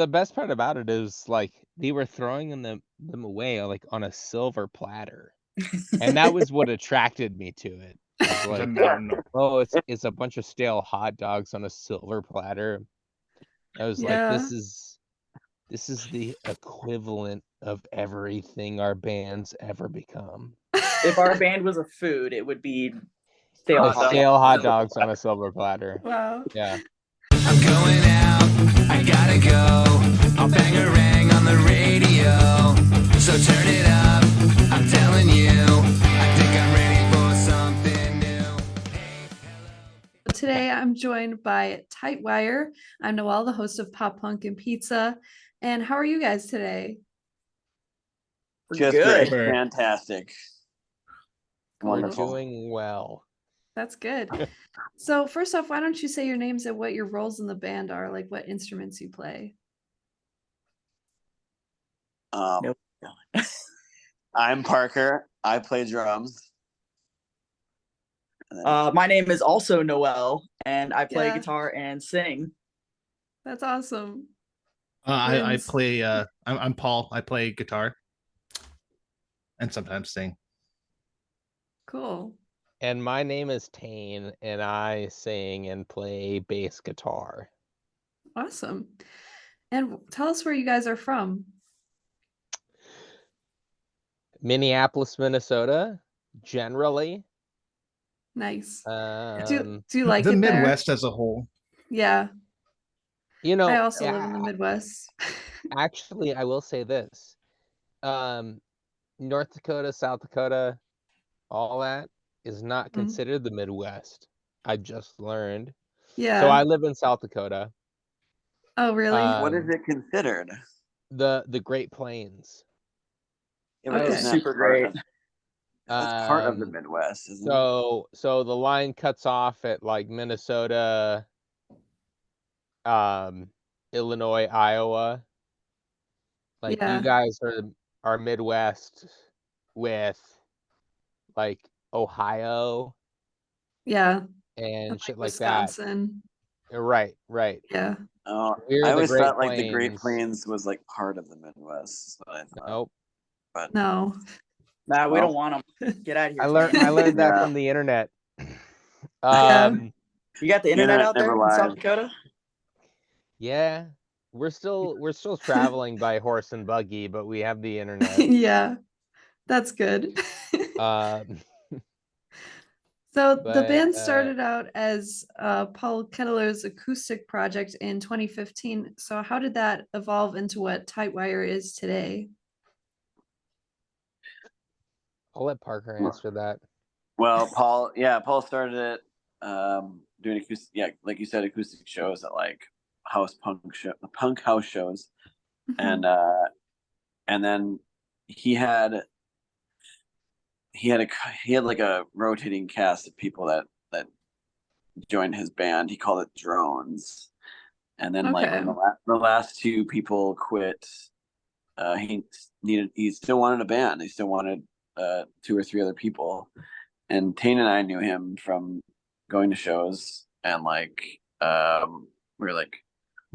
The best part about it is, like, they were throwing them away, like, on a silver platter, and that was what attracted me to it. Is The like, mountain. "Oh, it's a bunch of stale hot dogs on a silver platter." I was like, Yeah. this is the equivalent of everything our band's ever become." If our band was a food, it would be stale Like, hot dogs. stale hot dogs on a silver platter. Wow. Yeah. I'm going out, I gotta go. I'll bang a rang on the radio. So turn it up, I'm telling you. I think I'm ready for something new. Today I'm joined by Tightwire. I'm Noelle, the host of Pop Punk and Pizza. And how are you guys today? We're Just good. great. Fantastic. Cool. We're Wonderful. doing well. That's good. So first off, why don't you say your names and what your roles in the band are, like what instruments you play? Nope. I'm Parker. I play drums. My name is also Noelle, and I play Yeah. guitar and sing. That's awesome. I Twins. play. I'm Paul. I play guitar and sometimes sing. Cool. And my name is Tane, and I sing and play bass guitar. Awesome. And tell us where you guys are from. Minneapolis, Minnesota, generally. Nice. Do Um, you like the it there? Midwest as a whole. Yeah. you know, I also live in the Midwest. actually, I will say this. North Dakota, South Dakota, all that is not considered the Midwest. I just learned. Yeah. So I live in South Dakota. Oh, really? What is it considered? The Great Plains. Yeah, but Okay. isn't that Super part great. of- That's part of the Midwest, isn't it? So the line cuts off at like Minnesota, Illinois, Iowa. Like Yeah. you guys are Midwest with like Ohio Yeah. and Like shit like that. Wisconsin. Right. Yeah. Oh, We're I the always Great thought like the Great Plains. Plains was like part of the Midwest. Is what I thought. Nope. But No. Nah, we Well, don't want them. Get out of here. I learned Tane. that Yeah. from the internet. Yeah. You got the internet out there never in South lies. Dakota? Yeah. We're still traveling by horse and buggy, but we have the internet. Yeah. That's good. So the But, band started out as Paul Kettler's acoustic project in 2015. So how did that evolve into what Tightwire is today? I'll let Parker answer that. Well, Paul started it doing acoustic, like you said, acoustic shows at like punk house shows, Mhm. and then he had like a rotating cast of people that joined his band. He called it Drones, and then like Okay. when the last two people quit, he still wanted a band. He still wanted two or three other people, and Tane and I knew him from going to shows, and like we were like,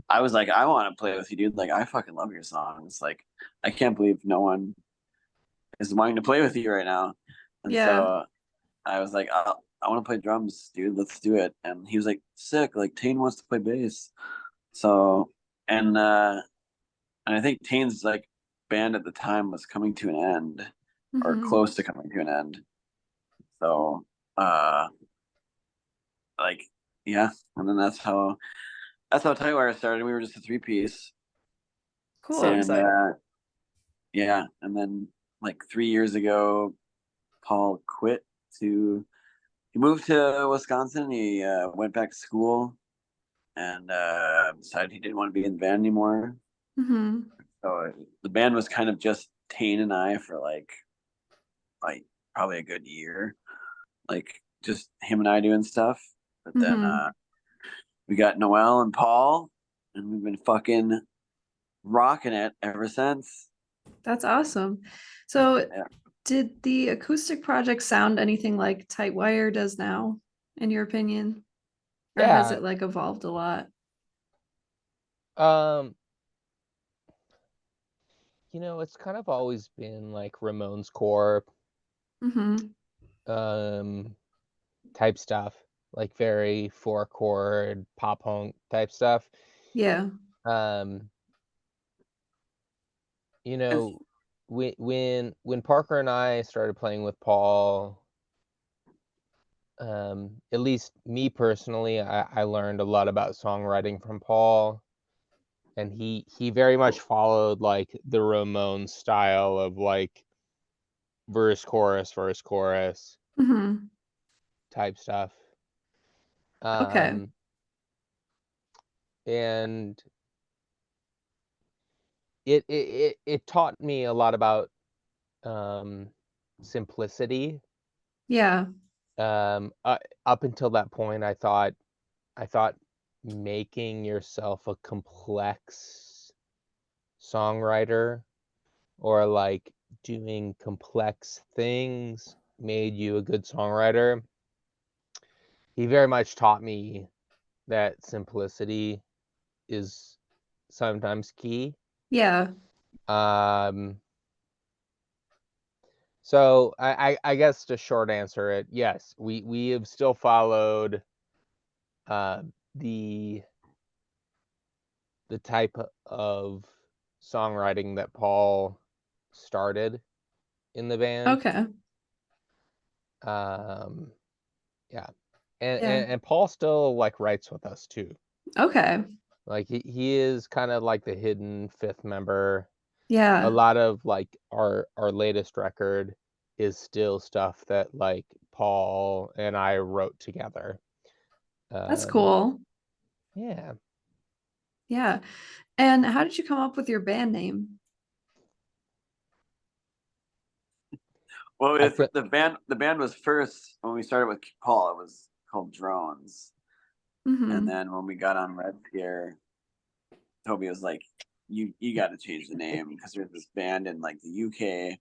I was like, I want to play with you, dude. Like, I fucking love your songs. Like, I can't believe no one is wanting to play with you right now. And Yeah. so I was like, I want to play drums, dude. Let's do it. And he was like, sick. Like, Tane wants to play bass. So, and I think Tane's like band at the time was coming to an end or Mhm. close to coming to an end. So, like, yeah. And then that's how Tightwire started. We were just a 3-piece. Cool. So And exciting. yeah. And then like 3 years ago, Paul quit he moved to Wisconsin. He went back to school and decided he didn't want to be in the band anymore. Mhm. So the band was kind of just Tane and I for like probably a good year, like just him and I doing stuff. But then Mhm. we got Noelle and Paul, and we've been fucking rocking it ever since. That's awesome. So Yeah. did the acoustic project sound anything like Tightwire does now, in your opinion? Or has Yeah. it like evolved a lot? it's kind of always been like Ramones core Mm-hmm. type stuff, like very 4-chord pop punk type stuff. Yeah. Um, you And know, when Parker and I started playing with Paul, at least me personally, I learned a lot about songwriting from Paul, and he very much followed like the Ramones style of like verse chorus Mm-hmm. type stuff. Okay. And it taught me a lot about simplicity. Yeah. Up until that point, I thought making yourself a complex songwriter or like doing complex things made you a good songwriter. He very much taught me that simplicity is sometimes key. Yeah. Um, so I guess to short answer it, yes, we have still followed uh, the type of songwriting that Paul started in the band. Okay. Um, yeah, and, Yeah. and and Paul still like writes with us too. Okay. Like he is kind of like the hidden fifth member. A Yeah. lot of like our latest record is still stuff that like Paul and I wrote together. That's Um, cool. yeah. Yeah. And how did you come up with your band name? well, I if put the band was first when we started with Paul, it was called Drones, and Mm-hmm. then when we got on Red Scare, Toby was like, "You got to change the name because there's this band in like the UK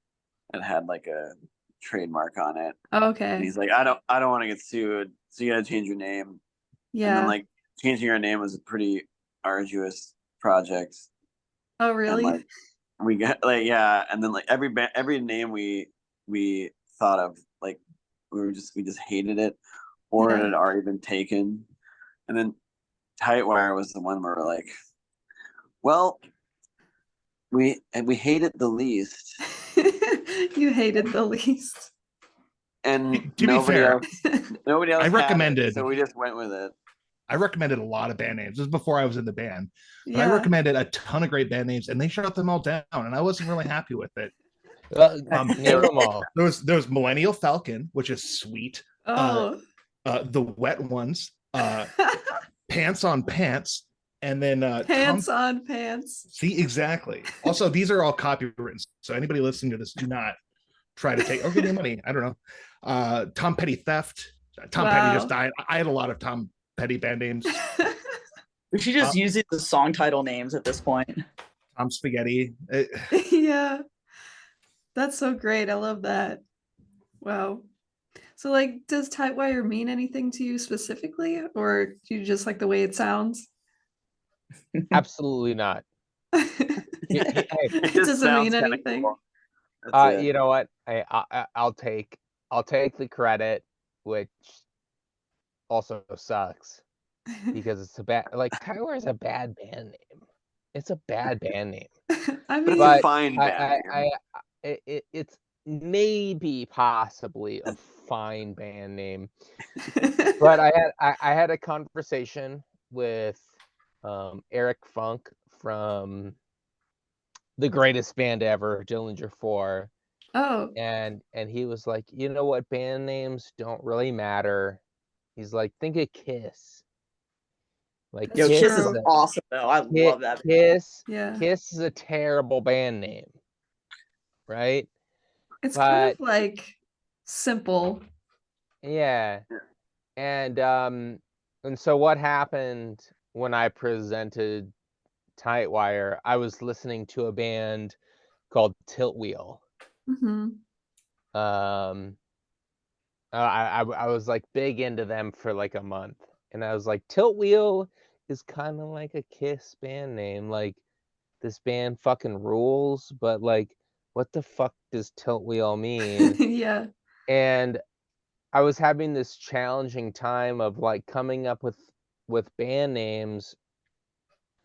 that had like a trademark on it." And Okay. he's like, I don't want to get sued, so you got to change your name. And then Yeah. like changing our name was a pretty arduous project, Oh, and like really? we got like yeah, and then like every name we thought of, like we just hated it, or it Yeah. had already been taken. And then Tightwire was the one where we're like, well, we hate it the least, You hated the least. and To be fair, nobody I else had it, recommended so we just went with it. I recommended a lot of band names. This was before I was in the band, but I Yeah. recommended a ton of great band names, and they shut them all down, and I wasn't really happy with it. name them all. There was Millennial Falcon, which is sweet. Uh, Oh. the Wet Ones, Pants on Pants, and then Tom. Pants on pants. See, exactly. Also, these are all copywritten, so anybody listening to this, do not try to take or give me money. I don't know. Tom Petty Theft. Tom Petty just Wow. died. I had a lot of Tom Petty band names. We should just use it as song title names at this point. Tom Spaghetti. Yeah. That's so great. I love that. Wow. So like, does Tightwire mean anything to you specifically, or do you just like the way it sounds? Absolutely not. Hey, It It just doesn't mean sounds kind of anything. cool. That's it. you know what? I'll take the credit, which also sucks because it's a bad like Tyler is a bad band name. It's a bad band name, I But it's a mean, but fine band name. it's maybe possibly a fine band name. But I had a conversation with Eric Funk from the greatest band ever, Dillinger 4. oh, And he was like, you know what, band names don't really matter. He's like, think of Kiss. Like that's Yo, Kiss is true. awesome though. I love that. Yeah. Kiss is a terrible band name, right? It's kind of But like simple. yeah, and so what happened when I presented Tightwire? I was listening to a band called Tilt Wheel. Hmm. Um, I was like big into them for like a month, and I was like, Tilt Wheel is kind of like a Kiss band name. Like this band fucking rules, but like, what the fuck does tilt wheel mean? Yeah. And I was having this challenging time of like coming up with band names,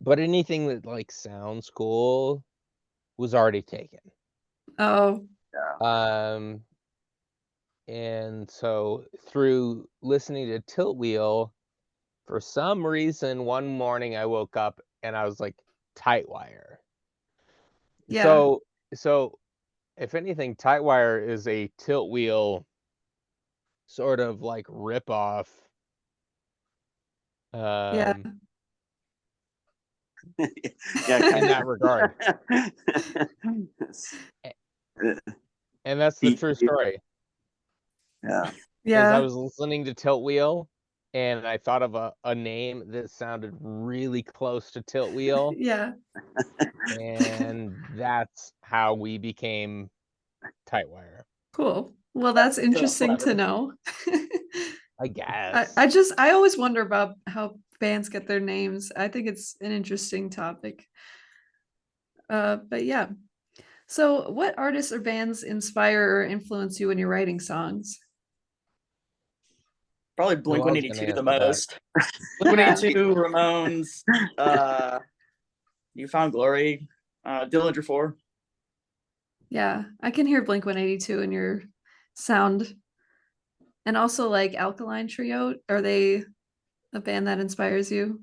but anything that like sounds cool was already taken. Oh, And so through listening to Tilt Wheel, for some reason, one morning I woke up and I was like, Tightwire. yeah. So if anything, Tightwire is a Tilt Wheel sort of like ripoff. Yeah. Yeah, In that regard. And that's the true story. Yeah. Is I Yeah. was listening to Tilt Wheel and I thought of a name that sounded really close to Tilt Wheel. Yeah. And that's how we became Tightwire, Cool. Well, that's interesting to clever. know. I guess. I always wonder about how bands get their names. I think it's an interesting topic. But yeah. So what artists or bands inspire or influence you when you're writing songs? Probably Who Blink else can 182 the answer that? most. Blink 182, Ramones, You Found Glory, Dillinger 4. Yeah, I can hear Blink 182 in your sound. And also like Alkaline Trio. Are they a band that inspires you?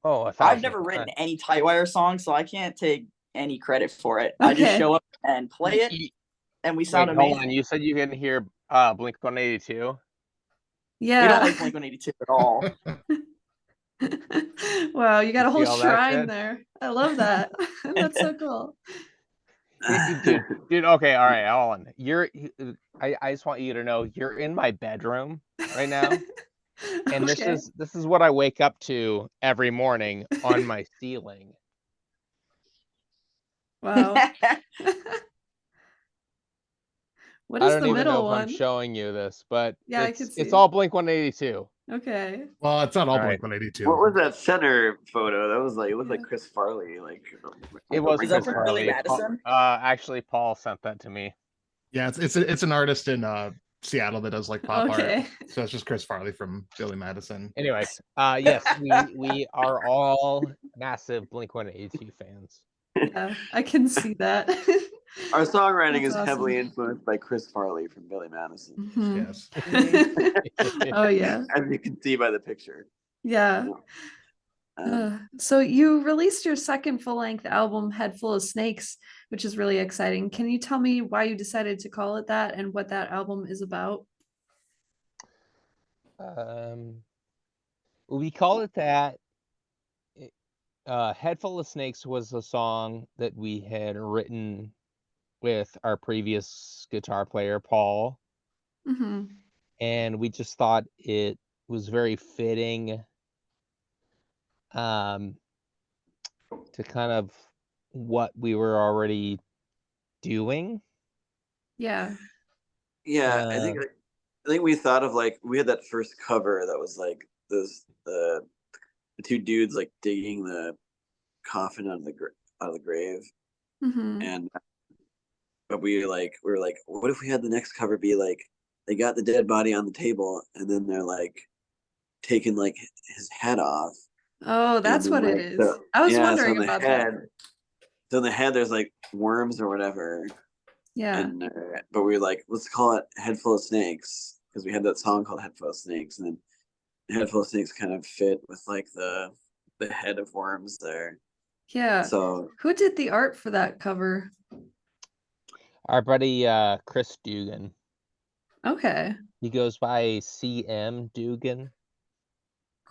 Oh, I've never written 1,000%. any Tightwire songs, so I can't take any credit for it. I just Okay. show up and play it, and we sound Wait, amazing. hold on. You said you can hear Blink 182? We Yeah. don't like Blink 182 at all. Wow, you got a whole see all that shrine shit? there. I love that. That's so cool. Dude, okay, all right, hold on. I just want you to know you're in my bedroom right now, and Okay. this is what I wake up to every morning on my ceiling. Wow. What I is don't the even know middle if I'm one? showing you this, but Yeah, I can see. it's all Blink 182. Okay. Well, it's not all All right. Blink 182. What was that center photo? That was like, it looked like Yeah. Chris Farley. Like It was Is that Chris from Billy Farley. Madison? Actually, Paul sent that to me. Yeah, it's an artist in Seattle that does like pop Okay. art. So it's just Chris Farley from Billy Madison. Anyways, yes, we are all massive Blink 182 fans. Yeah, I can see that. our songwriting That's is heavily awesome. influenced by Chris Farley from Billy Madison, Mhm. Yes. Oh yeah. as you can see by the picture. Yeah. So you released your second full-length album, Head Full of Snakes, which is really exciting. Can you tell me why you decided to call it that and what that album is about? We call it that. Head Full of Snakes was a song that we had written with our previous guitar player, Paul. Mm-hmm. And we just thought it was very fitting to kind of what we were already doing. Yeah. Yeah, I think we thought of like we had that first cover that was like the two dudes like digging the coffin out of the grave, Mm-hmm. and but we were like, what if we had the next cover be like they got the dead body on the table and then they're like taking like his head off. Oh, that's then, what it like, is. so- I was yeah, so wondering in the about head, that. So in the head, there's like worms or whatever. Yeah. And but we were like, let's call it Head Full of Snakes because we had that song called Head Full of Snakes, and then Head Full of Snakes kind of fit with like the head of worms there. Yeah. So Who did the art for that cover? Our buddy Chris Dugan. Okay. He goes by CM Dugan.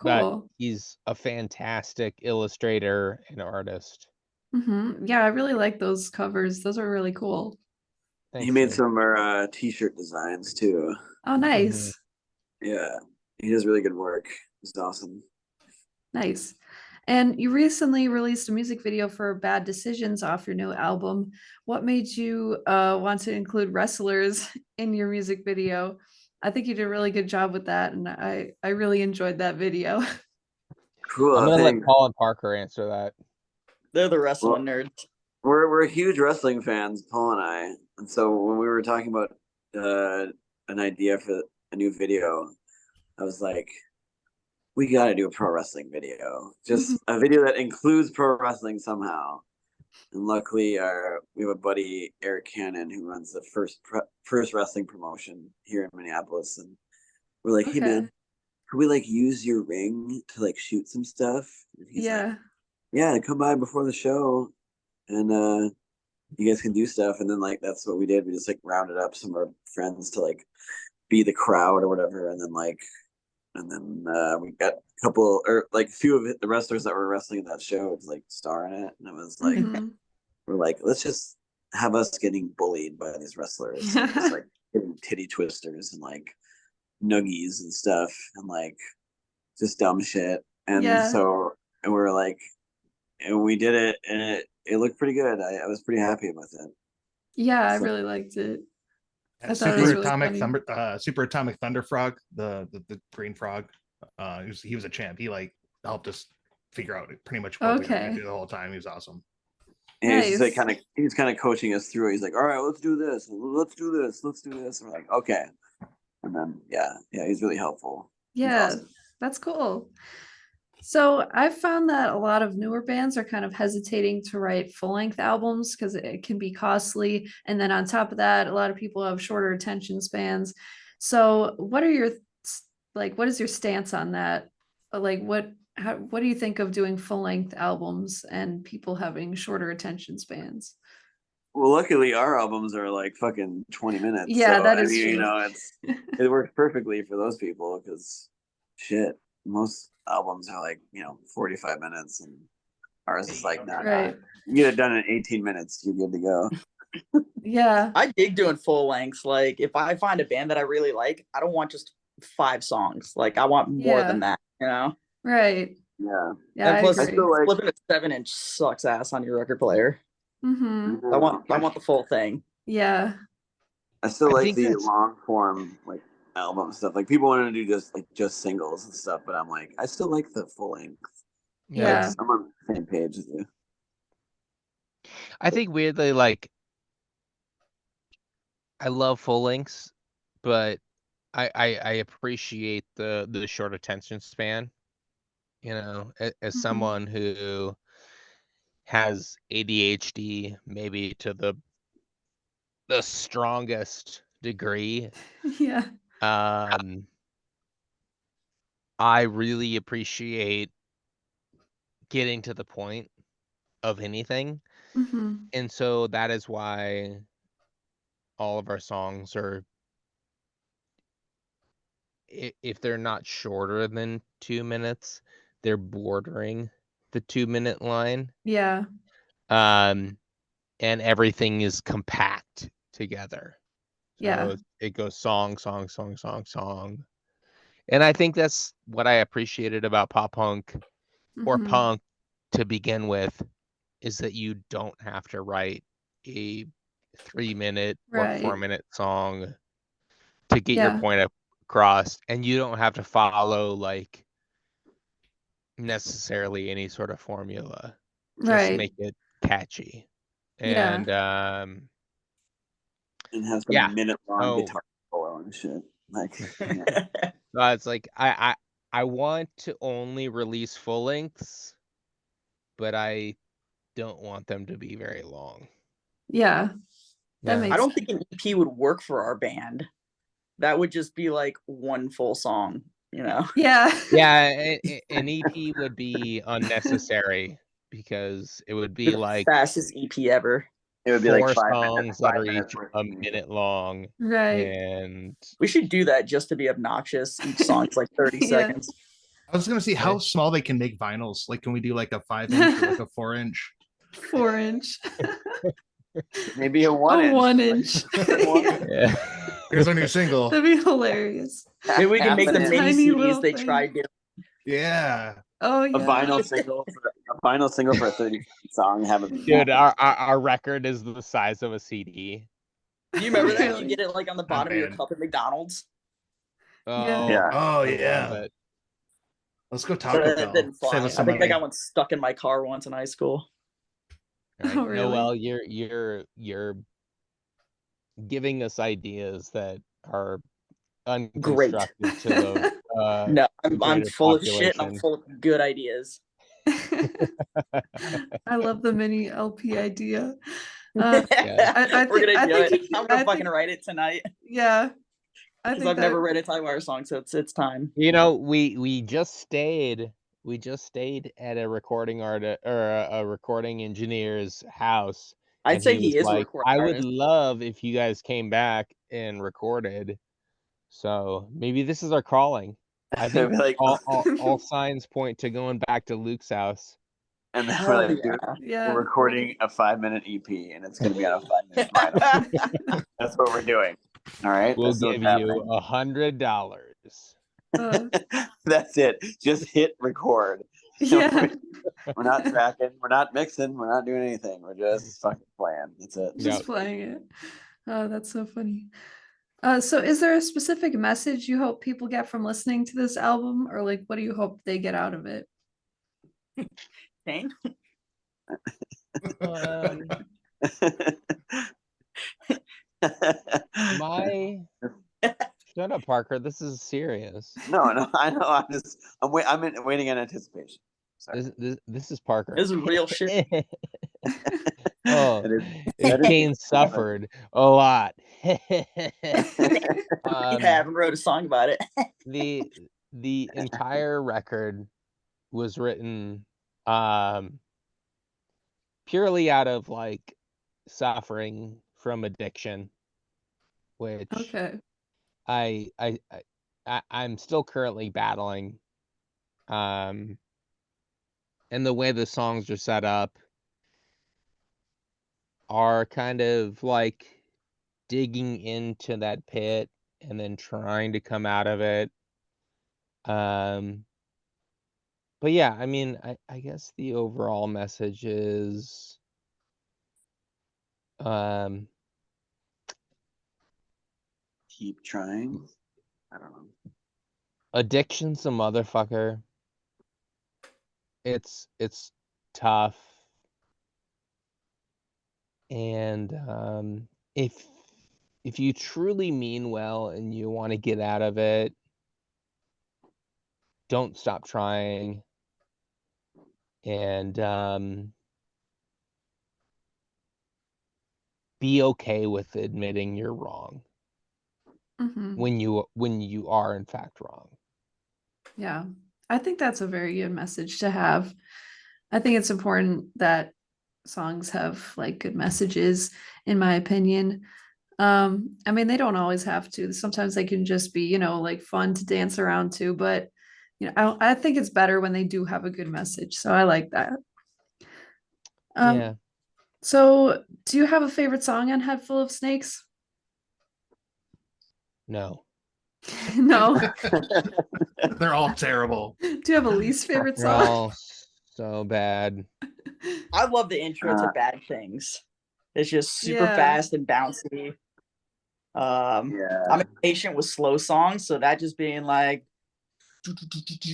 But Cool. he's a fantastic illustrator and artist. Mm-hmm. Yeah, I really like those covers. Those are really cool. Thanks, he made dude. some of our t-shirt designs too. Oh, nice. Yeah, he does really good work. It's awesome. Nice. And you recently released a music video for Bad Decisions off your new album. What made you want to include wrestlers in your music video? I think you did a really good job with that, and I really enjoyed that video. Cool. I'm gonna let thanks. Paul and Parker answer that. They're the wrestling nerds. We're huge wrestling fans, Paul and I, and so when we were talking about an idea for a new video, I was like, we got to do a pro wrestling video, just a video that includes pro wrestling somehow. And luckily, we have a buddy, Eric Cannon, who runs the first wrestling promotion here in Minneapolis, and we're like, hey man, could we like use your ring to like shoot some stuff? And he's like, yeah, come by before the show, and you guys can do stuff. And then like that's what we did. We just like rounded up some of our friends to like be the crowd or whatever, and then we got a couple or like a few of the wrestlers that were wrestling in that show to like star in it, and it was like we're like, let's just have us getting bullied by these wrestlers, and just like getting titty twisters and like nuggies and stuff, and like just dumb shit. And so and we were like, and we did it, and it looked pretty good. I was pretty happy with it. Yeah, I really liked it. I thought Super it was Atomic really Thunder, Super Atomic Thunder Frog, the green frog. He was a champ. He like helped us figure out pretty much what we were gonna do the whole time. He was awesome. And he's like he's kind of coaching us through it. He's like, all right, let's do this. Let's do this. Let's do this. And we're like, okay. And then yeah, he's really helpful. Yeah, awesome. That's cool. So I've found that a lot of newer bands are kind of hesitating to write full-length albums because it can be costly. And then on top of that, a lot of people have shorter attention spans. So what is your stance on that? Like what do you think of doing full-length albums and people having shorter attention spans? Well, luckily our albums are like fucking 20 minutes. Yeah, so, that is true. You know, it works perfectly for those people because shit, most albums are like, 45 minutes, and ours is like, nah, you get it done in 18 minutes, you're good to go. Yeah. I dig doing full lengths. Like if I find a band that I really like, I don't want just 5 songs. Like I want more than that, Right. Yeah. And plus, flipping a 7-inch sucks ass on your record player. I want the full thing. Yeah. I still like the long form like album stuff. Like people want to do just singles and stuff, but I'm like, I still like the full length. Yeah. I'm on the same page as you. I think weirdly, like, I love full lengths, but I appreciate the short attention span. As someone who has ADHD, maybe to the strongest degree. Yeah. I really appreciate getting to the point of anything. And so that is why all of our songs are, if they're not shorter than 2 minutes, they're bordering the 2-minute line. Yeah. And everything is compact together. So it goes song, song, song, song, song. And I think that's what I appreciated about pop punk or punk to begin with, is that you don't have to write a 3-minute or 4-minute song to get your point across, and you don't have to follow like necessarily any sort of formula. Just make it catchy. And and has a minute-long guitar solo and shit. Like, it's like I want to only release full lengths, but I don't want them to be very long. Yeah. That makes I don't think an EP would work for our band. That would just be like one full song, Yeah. Yeah, an EP would be unnecessary because it would be the like fastest EP ever. It would be 4 like 5 songs minutes, that are each a minute long. Right. And we should do that just to be obnoxious. Each song's like 30 seconds. I was gonna see how small they can make vinyls. Like, can we do like a 5-inch or like a 4-inch? 4-inch. Maybe a 1-inch. 1-inch. Yeah. Here's our new single. That'd be hilarious. Maybe we can make the mini Tiny CDs they thing. tried doing. Yeah. Oh yeah. A vinyl single for a 30 song. Have a Dude, our record is the size of a CD. Do you remember that? You get it like on the bottom of your bad. cup at McDonald's. Oh, Yeah. Oh I yeah. love it. Let's go But Taco it Bell. didn't fly. Save I us some think I money. got one stuck in my car once in high school. Right? Oh, really? Noel, you're giving us ideas that are Great. unconstructive to the No, I'm greater full of shit and I'm population. full of good ideas. I love the mini LP idea. Yeah. We're gonna I do think it. I'm gonna fucking write it tonight yeah, I because think I've never read a Tightwire song, so it's time. You know, we just stayed at a recording a recording engineer's house, I'd and say he was he is a like, recording "I would artist. love if you guys came back and recorded." So maybe this is our calling. I They'll think be like, all signs point to going back to Luke's house. and then Hell we're like, yeah. dude, yeah. we're recording a 5-minute EP, and it's gonna be on a 5-minute vinyl. That's what we're doing. All right, We'll that's what's give you happening. $100. Uh, That's it. Just hit record. yeah. We're not tracking. We're not mixing. We're not doing anything. We're just fucking playing. That's it. Yeah. Just playing it. Oh, that's so funny. So is there a specific message you hope people get from listening to this album, or like what do you hope they get out of it? Dane? Um, my Shut up, Parker. This is serious. no, I know. I'm waiting in anticipation. Sorry. This is Parker. This is real shit. Oh, That is- Kane suffered a lot. Yeah, I haven't wrote a song about it. The entire record was written purely out of like suffering from addiction, which Okay. I'm still currently battling. And the way the songs are set up are kind of like digging into that pit and then trying to come out of it. But yeah, I mean, I guess the overall message is keep trying. I don't know. addiction's a motherfucker. It's tough. And if you truly mean well and you want to get out of it, don't stop trying. And be okay with admitting you're wrong Mhm. when you are in fact wrong. Yeah. I think that's a very good message to have. I think it's important that songs have like good messages, in my opinion. I mean, they don't always have to. Sometimes they can just be, like fun to dance around to, but I think it's better when they do have a good message. So I like that. Yeah. So do you have a favorite song on Head Full of Snakes? No. No. They're all terrible. Do you have a least favorite They're song? all so bad. I love the intro to Bad Things. It's just super Yeah. fast and bouncy. Yeah. I'm impatient with slow songs, so that just being like,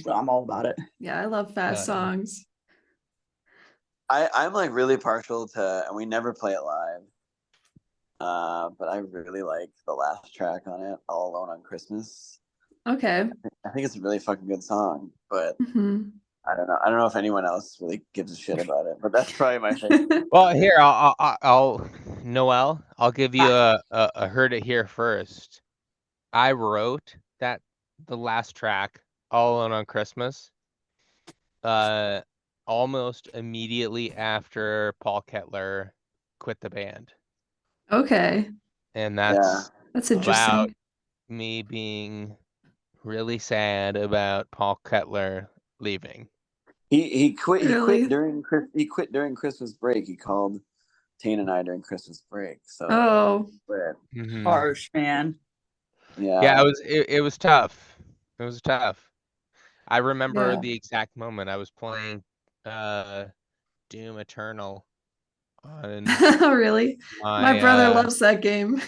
I'm all about it. Yeah, I love fast songs. I'm like really partial to, and we never play it live. But I really like the last track on it, "All Alone on Christmas." Okay. I think it's a really fucking good song, but Mhm. I don't know. I don't know if anyone else really gives a shit about it, but that's probably my favorite. Well, here I'll Noel, I'll give you a heard it here first. I wrote the last track, All Alone on Christmas, almost immediately after Paul Kettler quit the band. Okay. And that's That's about interesting. me being really sad about Paul Kettler leaving. He quit. Really? He quit during Christmas break. He called Tane and I during Christmas break. So Oh. quit. Mhm. Harsh, man. Yeah. It was tough. It was tough. I remember Yeah. the exact moment I was playing Doom Eternal on Really? My brother loves that game.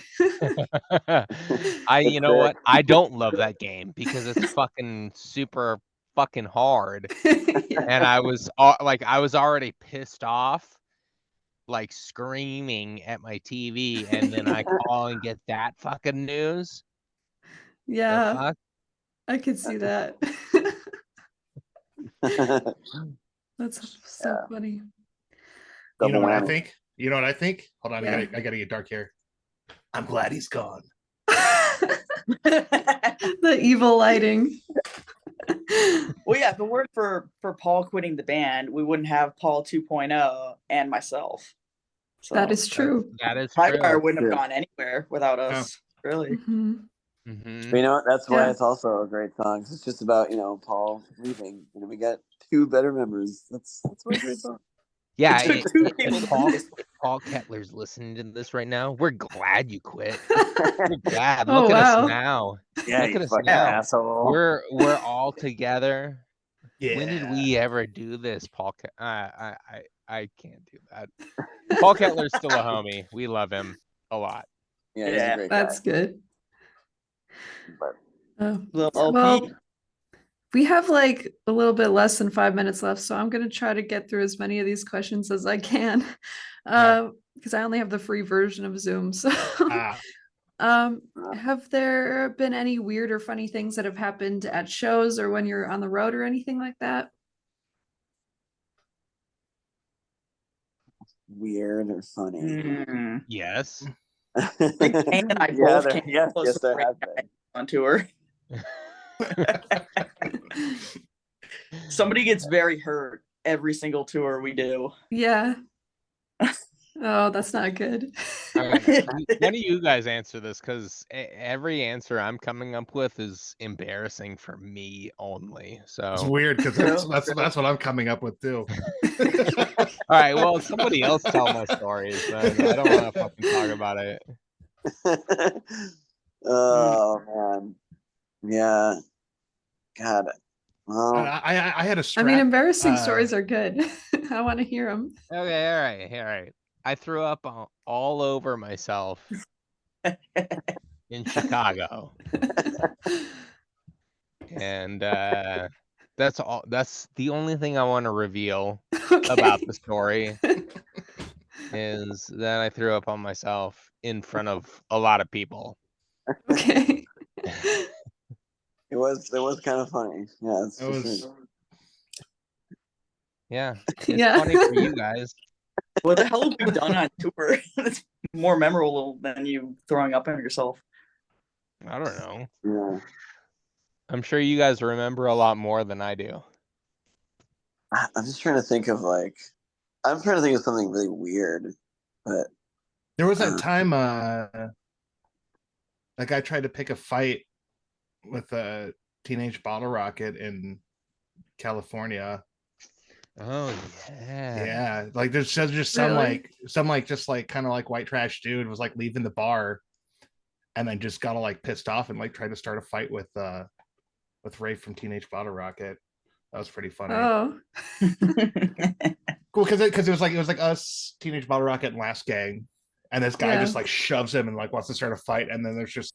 you know what? I don't love that game because it's fucking super fucking hard. Yeah. And I was I was already pissed off like screaming at my TV, and then I call and get that fucking news. The Yeah, fuck? I could see that. That's so funny. You Double know what I whammy. think? You know what I think? Hold on, Yeah. I gotta get dark here. I'm glad he's gone. The evil lighting. Well, yeah, if it weren't for Paul quitting the band, we wouldn't have Paul 2.0 and myself. So That is true. That is Tightwire true. wouldn't have True. gone anywhere without us. Really. Mhm. Mhm. But you know what? That's why Yeah. it's also a great song. 'Cause it's just about, you know, Paul leaving, and we got 2 better members. That's why it's a great song. Yeah, It took 2 people if to Paul, do this. Paul Kettler's listening to this right now, we're glad you quit. We're glad. Oh, Look at wow. us now. Yeah, Look you at us fucking now. asshole. We're all together. Yeah. When did we ever do this, Paul? I can't do that. Paul Kettler's still a homie. We love him a lot. Yeah, he's Yeah, a great That's guy. good. But Oh, Little LP. well, we have like a little bit less than 5 minutes left, so I'm going to try to get through as many of these questions as I can. Because I only have the free version of Zoom. So have there been any weird or funny things that have happened at shows or when you're on the road or anything like that? weird or funny. Mm. Yes. I think Kane and I Yeah, both there, came yes, close yes, to there breaking have our been. on tour. Somebody gets very hurt every single tour we do. Yeah. Oh, that's not good. All right, one of you guys answer this, because every answer I'm coming up with is embarrassing for me only. It's So, weird because that's what I'm coming up with too. all right, well, somebody else tell my stories. Then I don't want to fucking talk about it. Oh man, yeah. God. Well, I had a I strap. mean, embarrassing stories are good. I want to hear them. Okay, all right. I threw up all over myself in Chicago, and that's all. That's the only thing I want to reveal about the story is that I threw up on myself in front of a lot of people. Okay. it was kind of funny. Yeah, it's It was Yeah, it's Yeah. funny for you guys. What the hell have we done on tour that's more memorable than you throwing up on yourself? I don't know. yeah. I'm sure you guys remember a lot more than I do. I'm just trying to think of I'm trying to think of something really weird, but there was that time that guy tried to pick a fight with a Teenage Bottle Rocket in California. Oh yeah. Yeah, like there's just some Really? just like kind of like white trash dude was like leaving the bar, and then just got all like pissed off and like tried to start a fight with Ray from Teenage Bottle Rocket. That was pretty funny. Oh. Cool, because it was like us, Teenage Bottle Rocket, and Last Gang, and this guy Yeah. just like shoves him and like wants to start a fight, and then there's just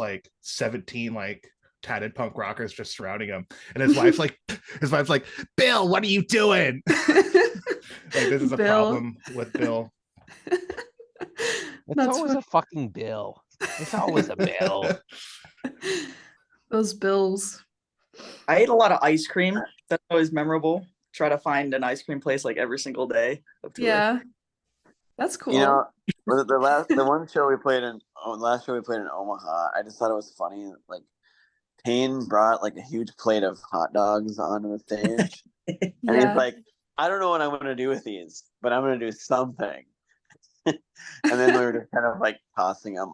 like 17 like tatted punk rockers just surrounding him, and his wife's like, Bill, what are you doing? Like this is a Bill. problem with Bill. It's That's always fun. a fucking bill. It's always a bill. Those bills. I ate a lot of ice cream. That's always memorable. Try to find an ice cream place like every single day of tour. Yeah. That's cool. you know, the last show we played in Omaha, I just thought it was funny. Like Payne brought like a huge plate of hot dogs onto the stage, and Yeah. he's like, "I don't know what I'm going to do with these, but I'm going to do something." And then we were just kind of like tossing them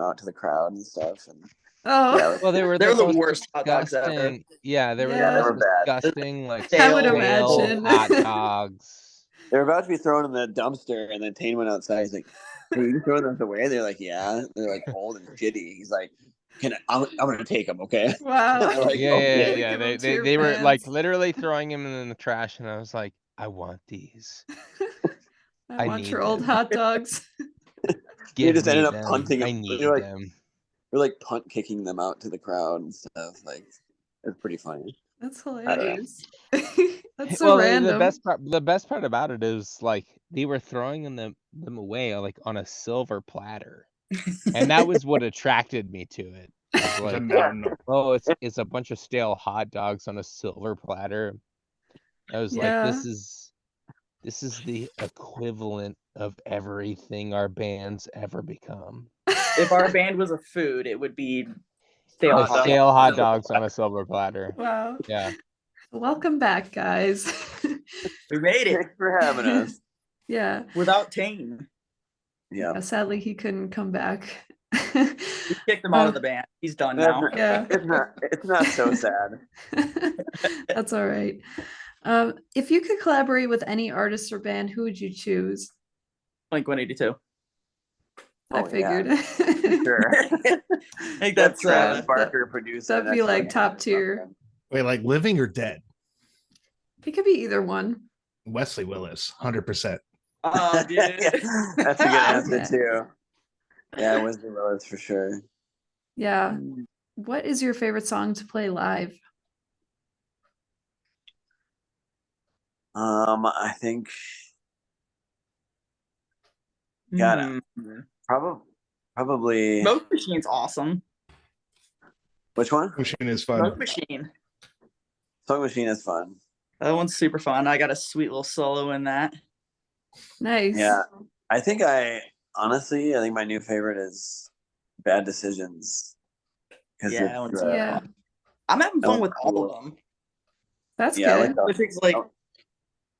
out to the crowd and stuff. And Oh. yeah, Well, They're the most worst hot dogs ever. disgusting. Yeah, they were Yeah. the they were most bad. disgusting, like I would Stale imagine. hot dogs. They were about to be thrown in the dumpster, and then Tane went outside. He's like, "Are you throwing them away?" They're like, "Yeah." They're like old and shitty. He's like, I'm going to take them, okay? Wow. They're like, Yeah, okay. yeah. Give 'em to your They were like fans. literally throwing him in the trash, and I was like, I want these. I I want need your old them. hot dogs. We Give just me ended up them. punting I them. need We were like, them. we're like punt kicking them out to the crowd and stuff. Like, it's pretty funny. That's know. hilarious. That's so Well, random. the best part about it is like they were throwing them away like on a silver platter, and that was what attracted me to it. Was like, oh, it's a bunch of stale hot dogs on a silver platter. I was like, Yeah. this is the equivalent of everything our band's ever become. If our band was a food, it would be stale Like hot dogs. stale hot dogs on a silver platter. Wow. Yeah. Welcome back, guys. We made it Thanks for having us. Yeah. without Tane. Yeah. Sadly, he couldn't come back. We kicked him out of the band. He's done now. Yeah. It's not so sad. That's all right. If you could collaborate with any artist or band, who would you choose? Blink 182. I Oh, figured. yeah. Sure. I think That's that's Travis Barker producer. that'd be That's like fucking top tier. awesome. Wait, like living or dead? It could be either one. Wesley Willis, 100%. Oh, dude. Yeah, that's a good answer Yeah. too. Yeah, Wesley Willis for sure. Yeah. What is your favorite song to play live? I think got it. Mm. Probably Smoke Machine's awesome. which one? Machine is fun. Smoke Machine. Song Machine is fun. That one's super fun. I got a sweet little solo in that. Nice. Yeah. I think honestly, I think my new favorite is Bad Decisions. Yeah, that one's Yeah. I'm having fun Oh, with all cool. of them. That's Yeah, I good. like that. Which is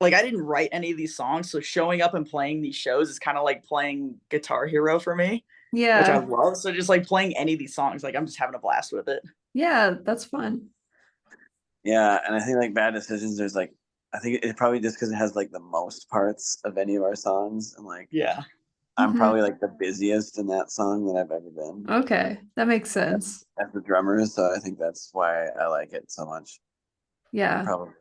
like I didn't write any of these songs, so showing up and playing these shows is kind of like playing Guitar Hero for me, which I Yeah. love. So just like playing any of these songs, like I'm just having a blast with it. Yeah, that's fun. Yeah, and I think like Bad Decisions, there's like I think it's probably just because it has like the most parts of any of our songs, and like Yeah. I'm Mhm. probably like the busiest in that song that I've ever been Okay, that makes sense. as the drummer, so I think that's why I like it so much. Yeah. Probably.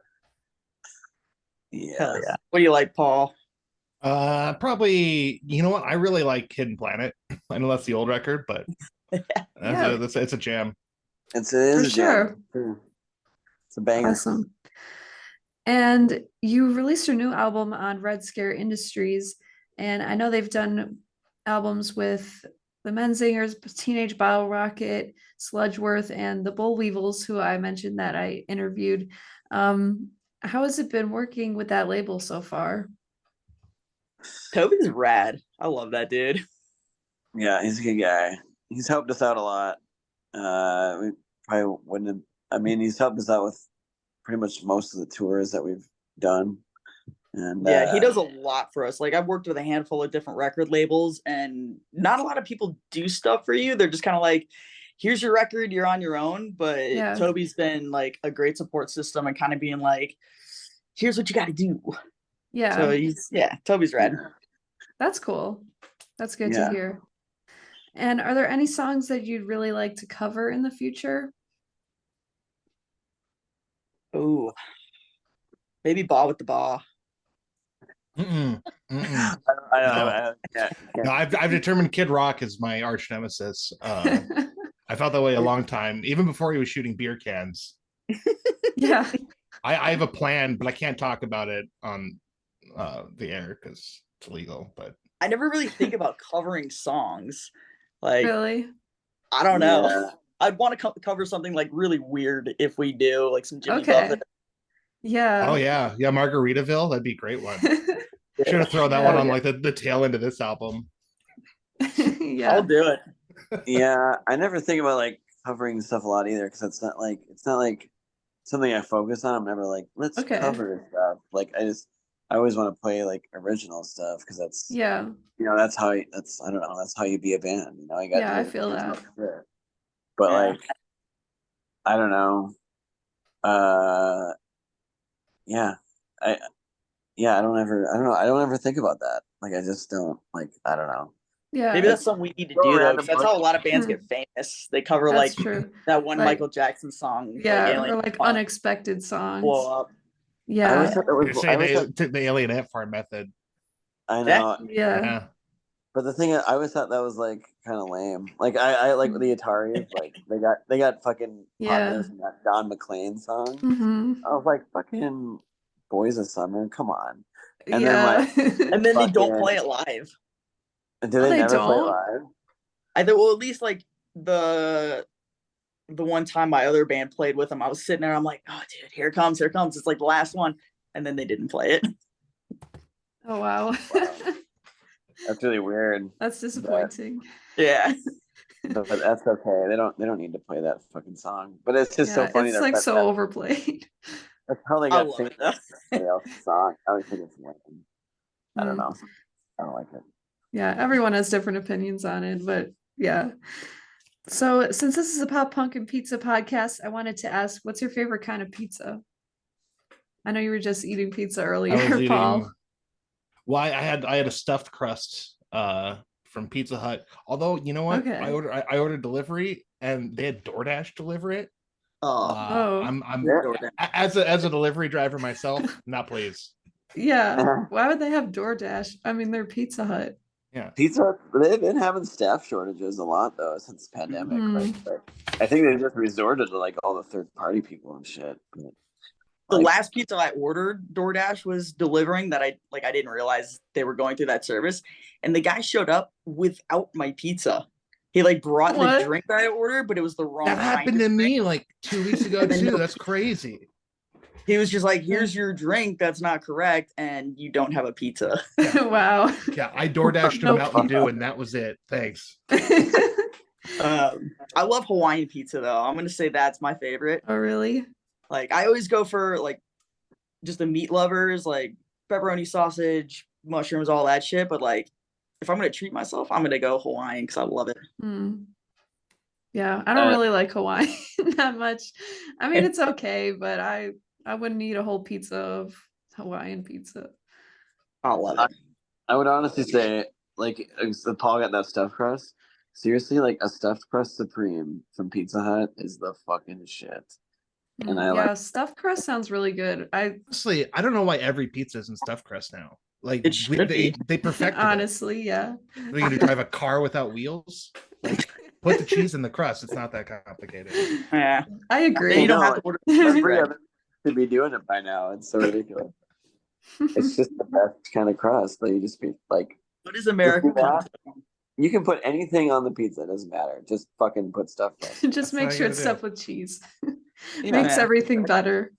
Yeah. Hell yeah. What do you like, Paul? Probably, you know what? I really like Hidden Planet. I know that's the old record, but Yeah. it's a jam. It is For a jam. sure. It's a banger. Awesome. And you released your new album on Red Scare Industries, and I know they've done albums with the Menzingers, Teenage Bottle Rocket, Sludgeworth, and the Bull Weevils, who I mentioned that I interviewed. How has it been working with that label so far? Toby's rad. I love that dude. Yeah, he's a good guy. He's helped us out a lot. We probably wouldn't have, I mean, he's helped us out with pretty much most of the tours that we've done. And Yeah, he does a lot for us. Like I've worked with a handful of different record labels, and not a lot of people do stuff for you. They're just kind of like, here's your record, you're on your own. But Yeah. Toby's been like a great support system and kind of being like, here's what you got to do. Yeah, So Toby's rad. that's cool. That's good Yeah. to hear. And are there any songs that you'd really like to cover in the future? Oh, maybe Ball with the Ball. Mm-mm. Mm-mm. I know. Yeah. No, I've determined Kid Rock is my arch nemesis. I felt that way a long time, even before he was shooting beer cans. Yeah. I have a plan, but I can't talk about it on the air because it's illegal. But I never really think about covering songs. Like, Really? I don't know. Yeah. I'd want to cover something like really weird if we do, like some Jimmy Okay. Buffett. Yeah. oh yeah, Margaritaville, that'd be a great one. Should have thrown that Yeah. one on like the tail end of this album. Yeah. I'll do it. Yeah, I never think about like covering stuff a lot either because it's not like something I focus on. I'm never like, let's Okay. cover stuff. Like I always want to play like original stuff because that's Yeah. that's how I don't know, that's how you be a band. You got Yeah, to I do feel original that. shit. But Yeah. like I don't know. Yeah. I don't ever think about that. Like I just don't like I don't know. Yeah. Maybe that's something we need to Go do though, around 'cause the that's how a lot of bands Hmm. get famous. They cover That's like true. that one Like- Michael Jackson song. Yeah, Alien or like Farm, unexpected songs. blow up. I Yeah. always thought that You was, say I always they thought, took the Alien Ant Farm method. I know. Yeah. Yeah. But the thing is, I always thought that was like kind of lame. Like I like the Ataris, like they got fucking Yeah. popular from that Don McLean song. Hmm. I was like fucking Boys of Summer. Come on. And yeah. And then they don't Fucking- play it live. Do Oh, they they never play don't? live? I think, well, at least like the one time my other band played with them, I was sitting there, I'm like, oh dude, here it comes. It's like the last one. And then they didn't play it. Oh wow. That's really weird. That's disappointing. Yeah. But that's okay. They don't need to play that fucking song. But it's just so Yeah, funny. it's like so overplayed. That's how they I got love famous. it though. Somebody else's song. I always think it's lame. I don't Mm. know. I don't like it. Yeah, everyone has different opinions on it, but yeah. So since this is a pop punk and pizza podcast, I wanted to ask, what's your favorite kind of pizza? I know you were just eating pizza I earlier, was Paul. eating. Well, I had a stuffed crust from Pizza Hut. Although you know what, Okay. I ordered delivery and they had DoorDash deliver it. Oh. I'm Yeah. as a delivery driver myself, not pleased. Yeah. Why would they have DoorDash? I mean, they're Pizza Hut. Yeah. Pizza Hut, they've been having staff shortages a lot though since the pandemic. Like, I think they just resorted to like all the third party people and shit. But, The like, last pizza I ordered, DoorDash was delivering that I didn't realize they were going through that service. And the guy showed up without my pizza. He like brought What? the drink that I ordered, but it was the wrong That kind happened of to drink. me like 2 weeks ago too. That's crazy. He was just like, here's your drink that's not correct, and you don't have a pizza. Wow. Yeah, I DoorDashed a Nope. Mountain Dew and that was it. Thanks. I love Hawaiian pizza though. I'm gonna say that's my favorite. Oh, really? Like I always go for like just the meat lovers, like pepperoni, sausage, mushrooms, all that shit. But like if I'm gonna treat myself, I'm gonna go Hawaiian because I love it. Yeah, I don't really like Hawaiian that much. I mean, it's okay, but I wouldn't eat a whole pizza of Hawaiian pizza. I love it. I would honestly say, like, the Paul got that stuffed crust. Seriously, like a stuffed crust supreme from Pizza Hut is the fucking shit. And I Yeah, like. stuffed crust sounds really good. Honestly, I don't know why every pizza isn't stuffed crust now. Like It should be. they perfected it. Honestly, yeah. They're gonna drive a car without wheels. Like, put the cheese in the crust. It's not that complicated. Yeah. I agree. And you don't have to order the Every bread. other should be doing it by now. It's so ridiculous. It's just the best kind of crust. Like you just be like, What is America? do that. You can put anything on the pizza. It doesn't matter. Just fucking put stuff. Just That's make what I sure it's gotta do. stuffed with cheese. Yeah. Makes everything better.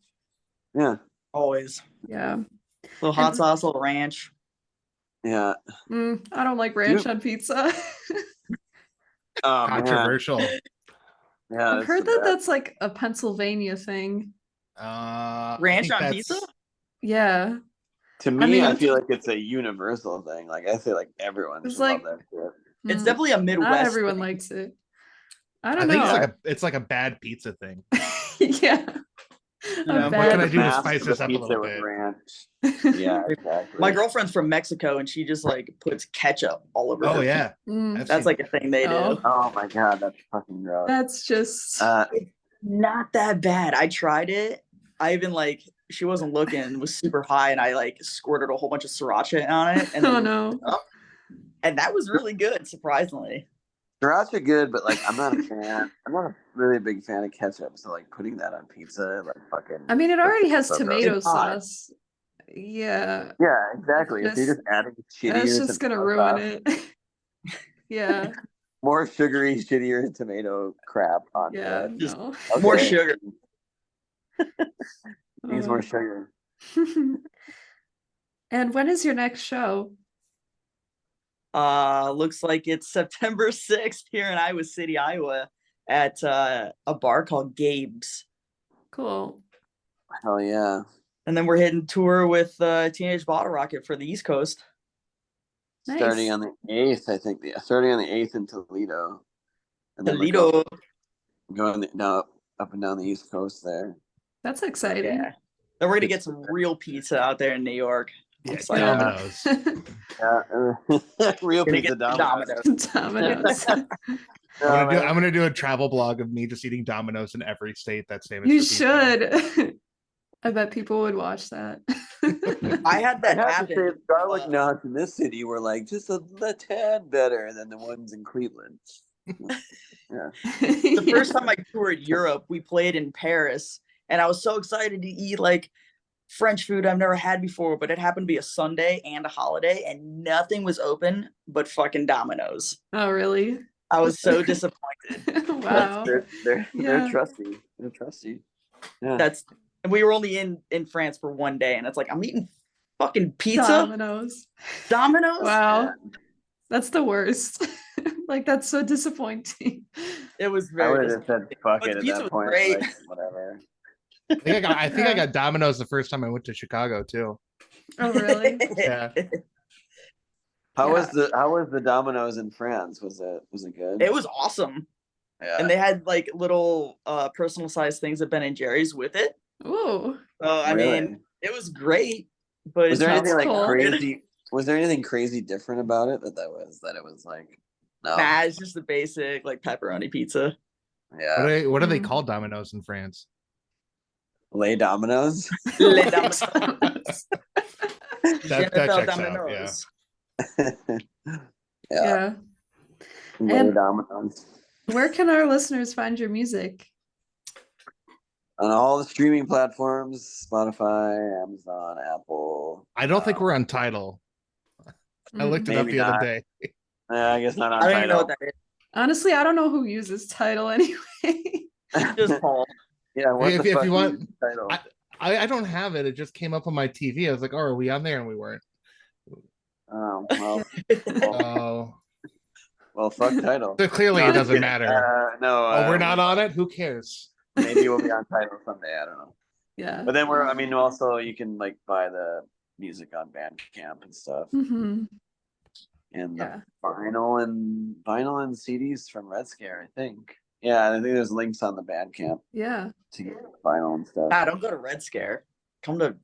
Yeah, Always. Yeah. Little hot sauce, little ranch. yeah. I don't like ranch on pizza. Oh, man. Controversial. Yeah, I've that's heard the that best. that's like a Pennsylvania thing. I Ranch think on that's- pizza? Yeah. To me, mean, I feel like it's a universal thing. Like I feel like everyone It's should like- love that shit. It's Mm, definitely a Midwest. Not everyone thing. likes it. I I don't think know. it's like a bad pizza thing. Yeah. Yeah, A what can I bad do to Mask spice of this the up a pizza little with bit? ranch. Yeah, exactly. My girlfriend's from Mexico and she just like puts ketchup all over Oh her yeah. Mm, I've That's seen- like a thing they Oh. do. Oh my god, that's fucking gross. that's just Not that bad. I tried it. I even like she wasn't looking, was super high, and I like squirted a whole bunch of sriracha on it. And oh then- no. And that was really good, surprisingly. Sriracha good, but like I'm not a fan. I'm not a really big fan of ketchup. So like putting that on pizza, like fucking. I mean, it already has so gross. tomato It's odd. sauce. Yeah. Yeah, exactly. If you're Just- just adding shittier, That's just gonna tomato ruin sauce, it. Yeah. more sugary, shittier tomato crap on Yeah. it. Just- No. More Okay. sugar. Needs more sugar. And when is your next show? Looks like it's September 6th here in Iowa City, Iowa, at a bar called Gabe's. Cool. Hell yeah. And then we're hitting tour with Teenage Bottle Rocket for the East Coast. Nice. Starting on the 8th, I think. Starting on the 8th in Toledo. And then Toledo. going up and down the East Coast there. That's exciting. Yeah. Then we're gonna get some real pizza out there in New York. Yeah, excited. Domino's. Yeah. Real Gonna pizza get Domino's. Domino's. I'm gonna do a travel blog of me just eating Domino's in every state that's famous. You for pizza. should. I bet people would watch that. I had that I have to happen. say, garlic uh, knots in this city were like just a tad better than the ones in Cleveland. Yeah. The first time I toured Europe, we played in Paris, and I was so excited to eat like French food I've never had before, but it happened to be a Sunday and a holiday, and nothing was open but fucking Domino's. Oh, really? I was so disappointed. Wow. They're Yeah. trusty. They're trusty. Yeah. And we were only in France for one day, and it's like I'm eating fucking pizza, Domino's. Wow. Yeah. That's the worst. Like, that's so disappointing. It was I very would have said fuck But it the at pizza that was point. great. Like, whatever. I think I got Domino's the first time I went to Chicago too. Oh, really? Yeah. How Yeah. was the Domino's in France? Was it good? It was awesome. Yeah. And they had like little personal size things at Ben and Jerry's with it. Ooh. So I Really? mean, it was great. But Was there it's anything not like cool. crazy? Was there anything crazy different about it that it was like no? Nah, it's just the basic like pepperoni pizza. Yeah. What do they Mm. call Domino's in France? Lay Domino's. Les Domino's. That Jennifer checks out, Domino's. Yeah. Lay And- Domino's. Where can our listeners find your music? On all the streaming platforms: Spotify, Amazon, Apple. I don't think we're on Tidal. I looked it up Maybe the other not. day. I guess not on I don't even know Tidal. what that Honestly, I don't know who uses Tidal anyway. is. Just Paul. Yeah, what If the fuck you is want- Tidal? I don't have it. It just came up on my TV. I was like, oh, are we on there? And we weren't. Oh well, Oh, well, fuck Tidal. so clearly No, it I'm doesn't kidding. matter. No, Oh, we're not on it? Who cares? Maybe we'll be on Tidal someday. I don't know. Yeah. But then also you can like buy the music on Bandcamp and stuff, Hmm. and Yeah. the vinyl and CDs from Red Scare. I think. Yeah, I think there's links on the Bandcamp Yeah. to get vinyl and stuff. Don't go to Red Scare. Come to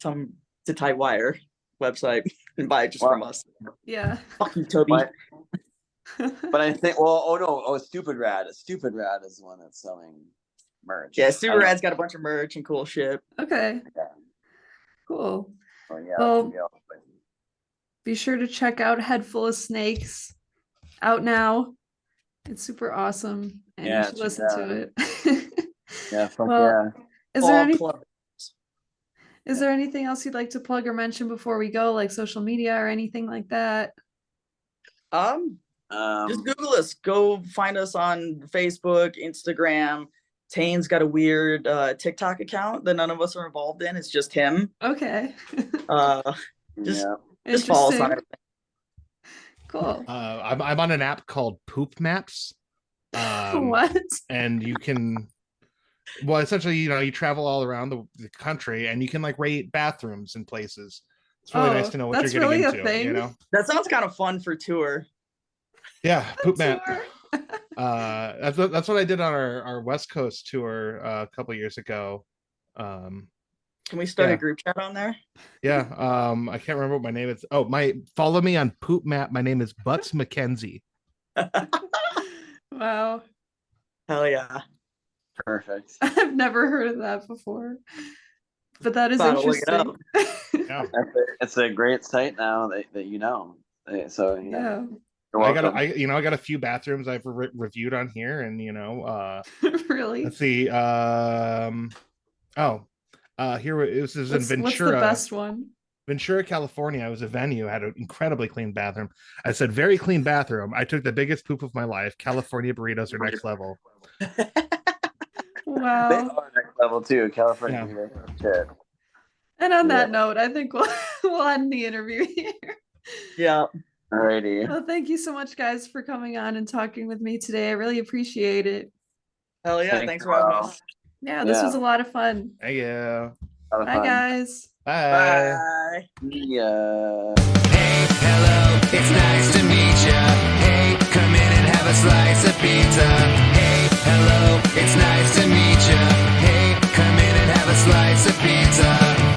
Tightwire website and buy it just from us. Yeah. Fuck you, Toby. But I think Stupid Rad. Stupid Rad is the one that's selling merch. Yeah, I Super don't- Rad's got a bunch of merch and cool shit. Okay. Yeah. Cool. Oh, yeah, Well, that should be all the places. Be sure to check out Head Full of Snakes. Out now. It's super awesome. And Yeah, you should check listen it to it. Yeah, fuck Well, yeah. Is there All club. is there anything else you'd like to plug or mention before we go, like social media or anything like that? Just Google us. Go find us on Facebook, Instagram. Tane's got a weird TikTok account that none of us are involved in. It's just him. Okay. Just- Yeah. Just follow us on Interesting. everything. Cool. I'm on an app called Poop Maps. What? And you can, well, essentially, you travel all around the country and you can like rate bathrooms in places. It's really nice to know what you're that's getting really a into, thing? That sounds kind of fun for tour. Yeah, Poop Map. Tour. That's what I did on our West Coast tour a couple years ago. Can we start Yeah. a group chat on there? Yeah, I can't remember what my name is. Oh, follow me on Poop Map. My name is Butts McKenzie. Wow. Hell yeah. Perfect. I've never heard of that before. But that is Gotta look it interesting. Yeah. It's a great site now that you know. So Yeah. you're I welcome. got a few bathrooms I've reviewed on here, and Really? let's see. Here this is in What's the Ventura. best one? Ventura, California. I was a venue, had an incredibly clean bathroom. I said, very clean bathroom. I took the biggest poop of my life. California burritos are next level. They Wow. are next level too. California. Shit. And on that Yeah. note, I think we'll end the interview here. Yeah. Alrighty. Well, thank you so much, guys, for coming on and talking with me today. I really appreciate it. Hell yeah. Thanks, Thanks for having Rob. us. Yeah, this was a lot of fun. Hey, yeah. A lot of Bye, fun. guys. Bye. Bye. Yeah. Hey, hello, it's nice to meet ya. Hey, come in and have a slice of pizza.